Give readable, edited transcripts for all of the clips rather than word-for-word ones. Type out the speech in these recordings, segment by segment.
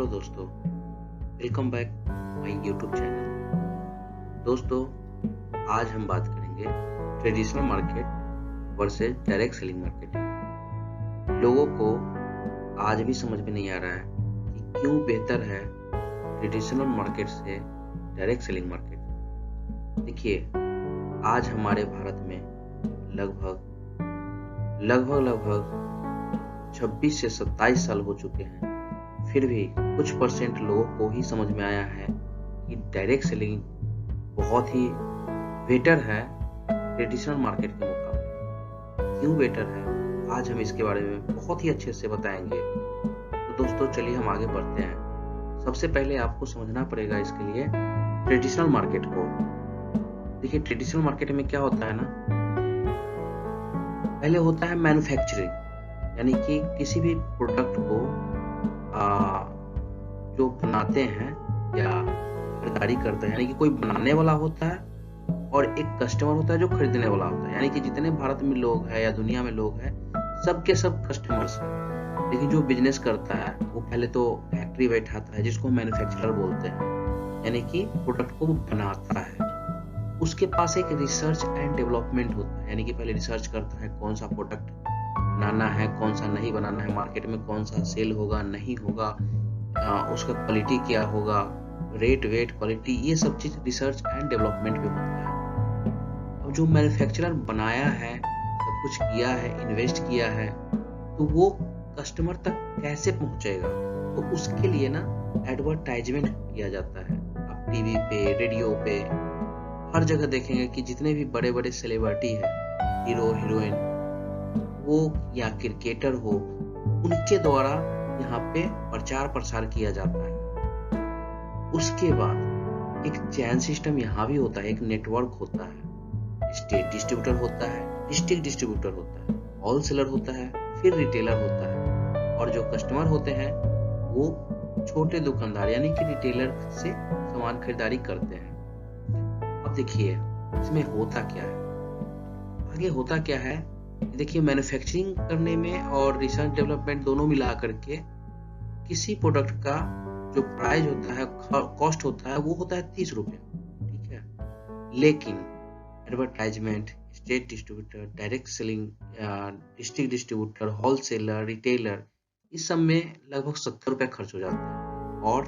Hello दोस्तों, welcome back my YouTube channel. दोस्तों, आज हम बात करेंगे traditional market versus direct selling marketing. लोगों को आज भी समझ में नहीं आ रहा है कि क्यों बेहतर है ट्रेडिशनल मार्केट से डायरेक्ट सेलिंग मार्केट। देखिए, आज हमारे भारत में लगभग 26 से 27 साल हो चुके हैं, फिर भी कुछ परसेंट लोगों को ही समझ में आया है कि डायरेक्ट सेलिंग बहुत ही बेटर है ट्रेडिशनल मार्केट के मुकाबले। क्यों बेटर है, आज हम इसके बारे में बहुत ही अच्छे से बताएंगे। तो दोस्तों, चलिए हम आगे बढ़ते हैं। सबसे पहले आपको समझना पड़ेगा इसके लिए ट्रेडिशनल मार्केट को। देखिए, ट्रेडिशनल मार्केट में क्या होता है ना, पहले होता है मैन्युफैक्चरिंग, यानी कि किसी भी प्रोडक्ट को जो बनाते हैं या खरीदारी करते हैं, यानी कि कोई बनाने वाला होता है और एक कस्टमर होता है जो खरीदने वाला होता है। यानी कि जितने भारत में लोग हैं या दुनिया में लोग हैं, सबके सब कस्टमर्स हैं। लेकिन जो बिजनेस करता है वो पहले तो फैक्ट्री बैठाता है, जिसको मैन्युफैक्चरर बोलते हैं, यानी कि प्रोडक्ट को बनाता है। उसके पास एक रिसर्च एंड डेवलपमेंट होता है, यानी कि पहले रिसर्च करता है कौन सा प्रोडक्ट बनाना है, कौन सा नहीं बनाना है, मार्केट में कौन सा सेल होगा नहीं होगा, उसका क्वालिटी क्या होगा, रेट वेट क्वालिटी, ये सब चीज रिसर्च एंड डेवलपमेंट पे होता है। अब जो मैन्युफैक्चरर बनाया है, सब कुछ किया है, इन्वेस्ट किया है, तो वो कस्टमर तक कैसे पहुंचेगा, तो उसके लिए ना एडवर्टाइजमेंट किया जाता है। आप टीवी पे, रेडियो पे, हर जगह देखेंगे कि जितने भी बड़े बड़े सेलिब्रिटी है, हीरो हीरोइन वो या क्रिकेटर हो, उनके द्वारा यहाँ पे प्रचार प्रसार किया जाता है। उसके बाद एक चैन सिस्टम यहाँ भी होता है, एक नेटवर्क होता है, स्टेट डिस्ट्रीब्यूटर होता है, डिस्ट्रिक्ट डिस्ट्रीब्यूटर होता है, होलसेलर होता है, फिर रिटेलर होता है, और जो कस्टमर होते हैं वो छोटे दुकानदार यानी कि रिटेलर से सामान खरीदारी करते हैं। अब देखिए इसमें होता क्या है, आगे होता क्या है। देखिए, मैन्युफैक्चरिंग करने में और रिसर्च डेवलपमेंट दोनों मिला करके किसी प्रोडक्ट का जो प्राइस होता है, कॉस्ट होता है, वो होता है 30 रुपए, ठीक है। लेकिन advertisement, state distributor, direct selling, district distributor, wholesaler, retailer, इस सब में लगभग 70 रुपए खर्च हो जाते हैं, और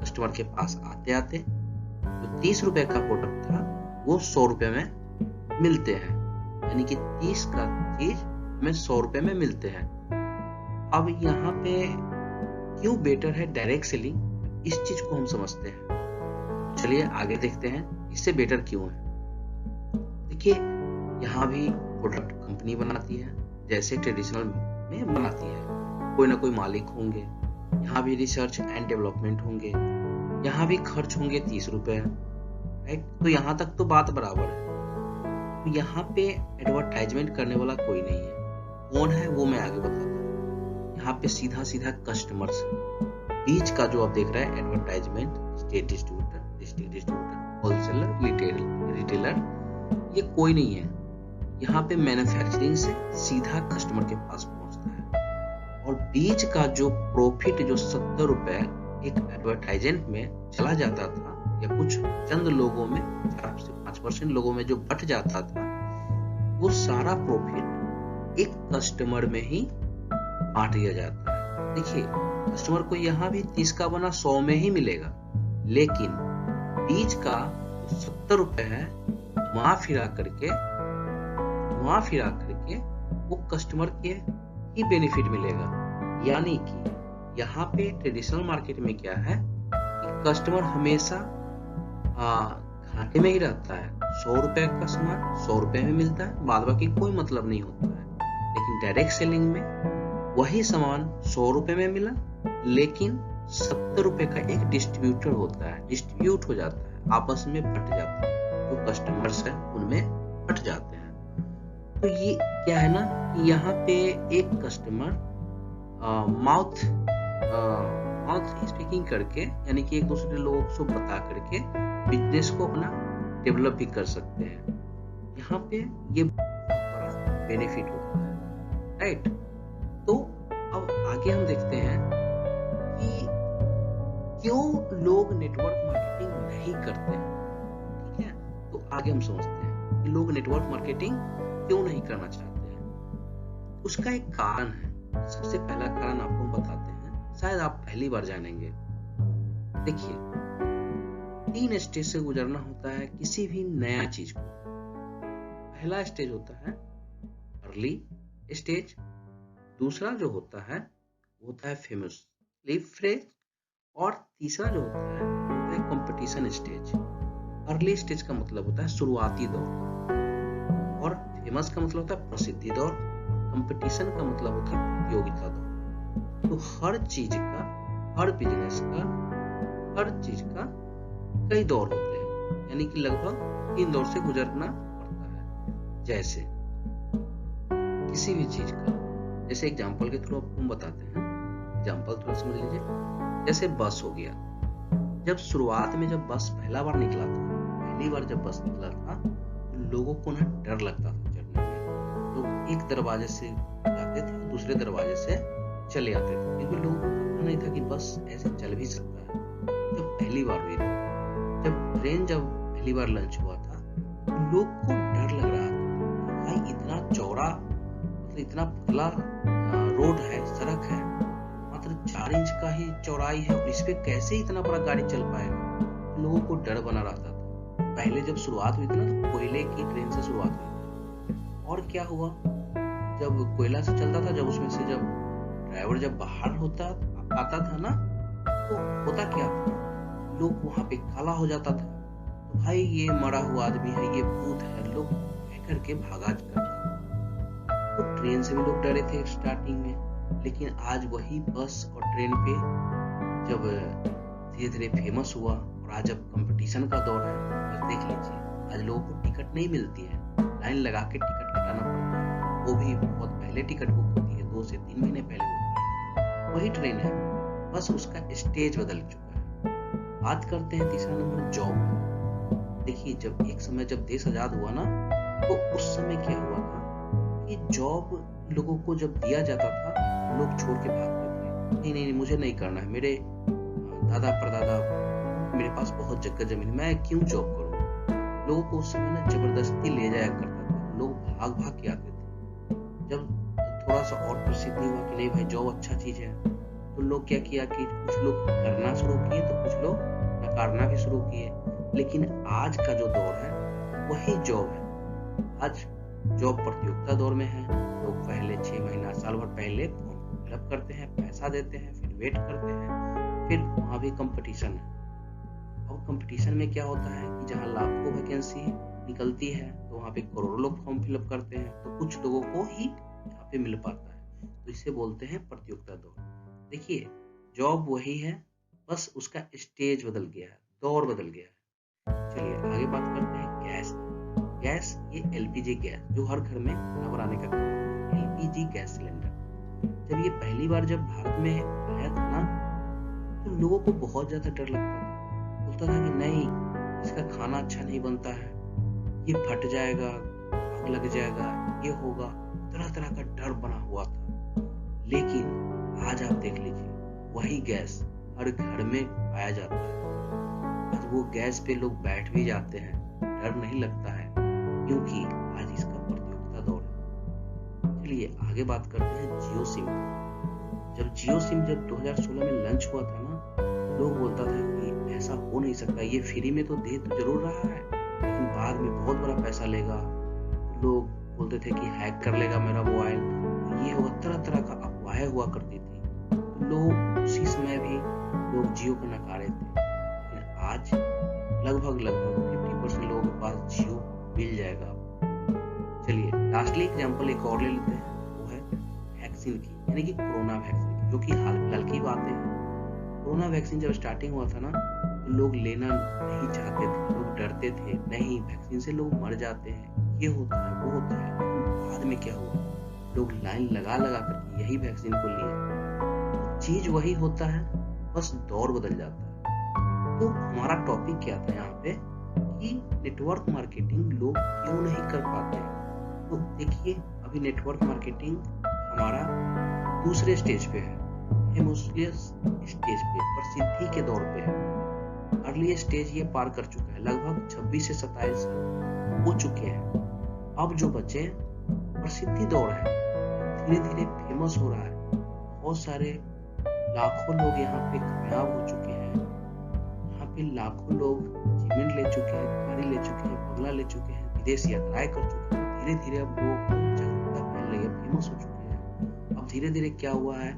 कस्टमर के पास आते आते जो 30 रुपए का प्रोडक्ट था वो 100 रुपए में मिलते हैं, यानी कि 30 का चीज हमें 100 रुपए में मिलते हैं। अब यहाँ पे क्यों बेटर है डायरेक्ट सेलिंग, इस चीज को हम समझते हैं। चलिए आगे देखते हैं इससे बेटर क्यों है। देखिए, यहाँ भी प्रोडक्ट कंपनी बनाती है जैसे ट्रेडिशनल में बनाती है, कोई ना कोई मालिक होंगे। यहाँ भी रिसर्च एंड डेवलपमेंट होंगे, यहाँ भी खर्च होंगे 30 रुपए, राइट। तो यहाँ तक तो बात बराबर है। तो यहाँ पे एडवर्टाइजमेंट करने वाला कोई नहीं है। कौन है वो मैं आगे बताता हूँ। यहाँ पे सीधा सीधा कस्टमर्स है। बीच का जो आप देख रहे हैं advertisement, state distributor, district distributor, wholesaler, retailer, ये कोई नहीं है। यहाँ पे मैन्युफैक्चरिंग से सीधा कस्टमर के पास पहुंचता है, और बीच का जो प्रॉफिट जो 70 रुपए एक एडवर्टाइजमेंट में चला जाता था, या कुछ चंद लोगों में, 4 से 5% लोगों में जो बट जाता था, वो सारा प्रॉफिट एक कस्टमर में ही बांट दिया जाता है। देखिए, कस्टमर को यहाँ भी 30 का बना 100 में ही मिलेगा, लेकिन बीच का 70 रुपए है वहां फिरा करके वो कस्टमर के ही बेनिफिट मिलेगा। यानी कि यहाँ पे ट्रेडिशनल मार्केट में क्या है कि कस्टमर हमेशा घाटे में ही रहता है। 100 रुपए का सामान 100 रुपए में मिलता है, बाद बाकी कोई मतलब नहीं होता है। लेकिन डायरेक्ट सेलिंग में वही सामान 100 रुपए में मिला, लेकिन 70 रुपए का एक डिस्ट्रीब्यूटर होता है, डिस्ट्रीब्यूट हो जाता है, आपस में बट जाता है, जो कस्टमर्स है उनमें बट जाते हैं। तो ये क्या है ना कि यहाँ पे एक कस्टमर माउथ स्पीकिंग करके, यानी कि एक दूसरे लोगों को बता करके बिजनेस को अपना डेवलप भी कर सकते हैं। यहाँ पे ये बड़ा बेनिफिट होता है, राइट। तो अब आगे हम देखते हैं कि क्यों लोग नेटवर्क मार्केटिंग नहीं करते हैं? ठीक है, तो आगे हम समझते हैं कि लोग नेटवर्क मार्केटिंग क्यों नहीं करना चाहते हैं। उसका एक कारण है। सबसे पहला कारण आपको हम बताते हैं, शायद आप पहली बार जानेंगे। देखिए, 3 स्टेज से गुजरना होता है किसी भी नया चीज को। पहला स्टेज होता है अर्ली स्टेज, दूसरा जो होता है वो होता है फेमस फ्रेज, और तीसरा जो होता है कंपटीशन स्टेज। अर्ली स्टेज का मतलब होता है शुरुआती दौर, और फेमस का मतलब होता है प्रसिद्धि दौर, कंपटीशन का मतलब होता है प्रतियोगिता दौर। तो हर चीज का, हर बिजनेस का, हर चीज का कई दौर होते हैं, यानी कि लगभग 3 दौर से गुजरना पड़ता है। जैसे किसी भी चीज का, जैसे एग्जांपल के थ्रू आपको हम बताते हैं, एग्जांपल थोड़ा समझ लीजिए। जैसे बस हो गया, जब शुरुआत में जब बस पहला बार निकला था, पहली बार जब बस निकला था, तो लोगों को ना डर लगता था चढ़ने में। लोग एक दरवाजे से जाते थे, दूसरे दरवाजे से चले आते थे, क्योंकि लोगों को पता नहीं था कि बस ऐसे चल भी सकता है। जब पहली बार हुई थी, जब ट्रेन जब पहली बार लॉन्च हुआ था, तो लोग को डर लग रहा था, भाई इतना चौड़ा, मतलब इतना पतला रोड है, सड़क है, मात्र 4 इंच का ही चौड़ाई है, और इस पे कैसे इतना बड़ा गाड़ी चल पाएगा। लोगों को डर बना रहता था। पहले जब शुरुआत हुई थी ना, तो कोयले की ट्रेन से शुरुआत हुई थी, और क्या हुआ, जब कोयला से चलता था, जब उसमें से जब ड्राइवर जब बाहर आता था ना, तो होता क्या था, लोग वहां पे काला हो जाता था, तो भाई ये मरा हुआ आदमी है, ये भूत है, लोग कह करके भागा करते। तो ट्रेन से भी लोग डरे थे स्टार्टिंग में, लेकिन आज वही बस और ट्रेन पे जब धीरे धीरे फेमस हुआ, और आज जब कंपटीशन का दौर है, बस देख लीजिए, आज लोगों को टिकट नहीं मिलती है, लाइन लगा के टिकट कटाना पड़ता है, वो भी बहुत पहले टिकट बुक होती है, 2 से 3 महीने पहले होती है। वही ट्रेन है, बस उसका स्टेज बदल चुका है। बात करते हैं तीसरा नंबर, जॉब। देखिए, जब एक समय जब देश आजाद हुआ ना, तो उस समय क्या हुआ था कि जॉब लोगों को जब दिया जाता था, लोग छोड़ के भागते थे, नहीं नहीं मुझे नहीं करना है, मेरे दादा परदादा, मेरे पास बहुत जगह जमीन, मैं क्यों जॉब करूं। लोगों को उस समय ना जबरदस्ती ले जाया करता था, लोग भाग भाग के आते थे। जब थोड़ा सा और प्रसिद्धि हुआ कि नहीं भाई जॉब अच्छा चीज है, तो लोग क्या किया कि कुछ लोग करना शुरू किए, तो कुछ लोग नकारना भी शुरू किए। लेकिन आज का जो दौर है वही जॉब है। आज जॉब प्रतियोगिता दौर में है। लोग पहले 6 महीना, साल भर पहले फॉर्म फिलअप करते हैं, पैसा देते हैं, फिर वेट करते हैं, फिर वहां भी कंपटीशन है। और कंपटीशन में क्या होता है कि जहां लाखों वैकेंसी निकलती है, तो वहां पे करोड़ों लोग फॉर्म फिलअप करते हैं, तो कुछ लोगों को ही यहाँ पे मिल पाता है, तो इसे बोलते हैं प्रतियोगिता दौर। देखिए, जॉब वही है, बस उसका स्टेज बदल गया है, दौर बदल गया है। चलिए आगे बात करते हैं गैस। गैस, ये एलपीजी गैस, जो हर घर में खाना बनाने का काम है, एलपीजी गैस सिलेंडर। जब ये पहली बार जब भारत में आया था ना, तो लोगों को बहुत ज्यादा डर लगता था, बोलता था कि नहीं, इसका खाना अच्छा नहीं बनता है, ये फट जाएगा, आग लग जाएगा, ये होगा, तरह तरह का डर बना हुआ था। लेकिन आज आप देख लीजिए, वही गैस हर घर में पाया जाता है। आज वो गैस पे लोग बैठ भी जाते हैं, डर नहीं लगता है, क्योंकि आज इसका प्रतियोगिता दौर है। चलिए आगे बात करते हैं जियो सिम। जब जियो सिम जब 2016 में लॉन्च हुआ था ना, लोग बोलता था कि ऐसा हो नहीं सकता, ये फ्री में तो दे तो जरूर रहा है, लेकिन बाद में बहुत बड़ा पैसा लेगा। तो लोग बोलते थे कि हैक कर लेगा मेरा मोबाइल, तो ये होगा, तरह तरह का अफवाहें हुआ करती थी। तो लोग उसी समय भी लोग जियो को नकारे थे, लेकिन आज लगभग 50% लोगों के पास जियो मिल जाएगा। चलिए लास्टली एग्जांपल एक और ले लेते हैं, वो है वैक्सीन की, यानी कि कोरोना वैक्सीन, जो कि हाल फिलहाल की बात है। कोरोना वैक्सीन जब स्टार्टिंग हुआ था ना, तो लोग लेना नहीं चाहते थे, लोग डरते थे, नहीं वैक्सीन से लोग मर जाते हैं, ये होता है, वो होता है। बाद में क्या हुआ, लोग लाइन लगा लगा करके यही वैक्सीन को लिए। चीज वही होता है, बस दौर बदल जाता है। तो हमारा टॉपिक क्या था यहाँ पे कि नेटवर्क मार्केटिंग लोग क्यों नहीं कर पाते। तो देखिए, अभी नेटवर्क मार्केटिंग हमारा दूसरे स्टेज पे है, फेमोसियस स्टेज पे, प्रसिद्धि के दौर पे है। अर्ली स्टेज ये पार कर चुका है, लगभग 26 से 27 साल हो चुके हैं। अब जो बचे प्रसिद्धि दौर है, धीरे धीरे फेमस हो रहा है। बहुत सारे लाखों लोग यहाँ पे कामयाब हो चुके हैं। यहाँ पे लाखों लोग अचीवमेंट ले चुके हैं, गाड़ी ले चुके हैं, बंगला ले चुके हैं, विदेश यात्राएं कर चुके हैं। धीरे धीरे अब लोग जागरूकता फैल रही है, फेमस हो चुके हैं। अब धीरे धीरे क्या हुआ है,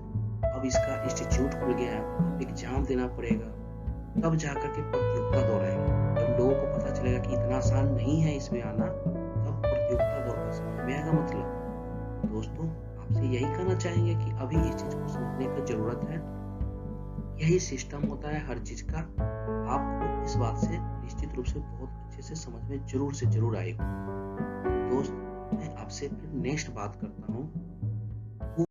अब इसका इंस्टीट्यूट खुल गया है, अब एग्जाम देना पड़ेगा, तब जाकर के प्रतियोगिता दौर आएगा। जब लोगों को पता चलेगा कि इतना आसान नहीं है इसमें आना, तब प्रतियोगिता दौर का समझ में आएगा। मतलब दोस्तों, आपसे यही कहना चाहेंगे कि अभी इस चीज को समझने की जरूरत है। यही सिस्टम होता है हर चीज का। आपको इस बात से निश्चित रूप से बहुत अच्छे से समझ में जरूर से जरूर आएगा। दोस्त, मैं आपसे फिर नेक्स्ट बात करता हूँ।